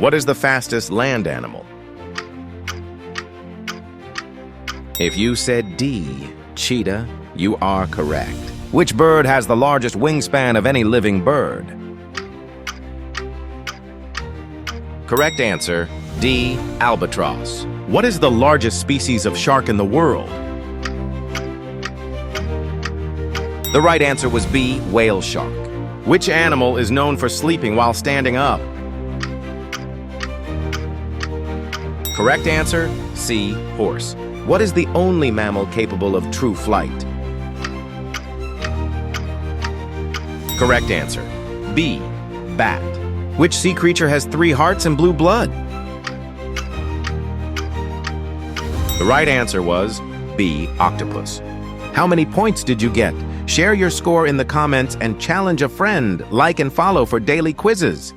What is the fastest land animal? If you said D, cheetah, you are correct. Which bird has the largest wingspan of any living bird? Correct answer, D, albatross. What is the largest species of shark in the world? The right answer was B, whale shark. Which animal is known for sleeping while standing up? Correct answer, C, horse. What is the only mammal capable of true flight? Correct answer, B, bat. Which sea creature has 3 hearts and blue blood? The right answer was B, octopus. How many points did you get? Share your score in the comments and challenge a friend. Like and follow for daily quizzes.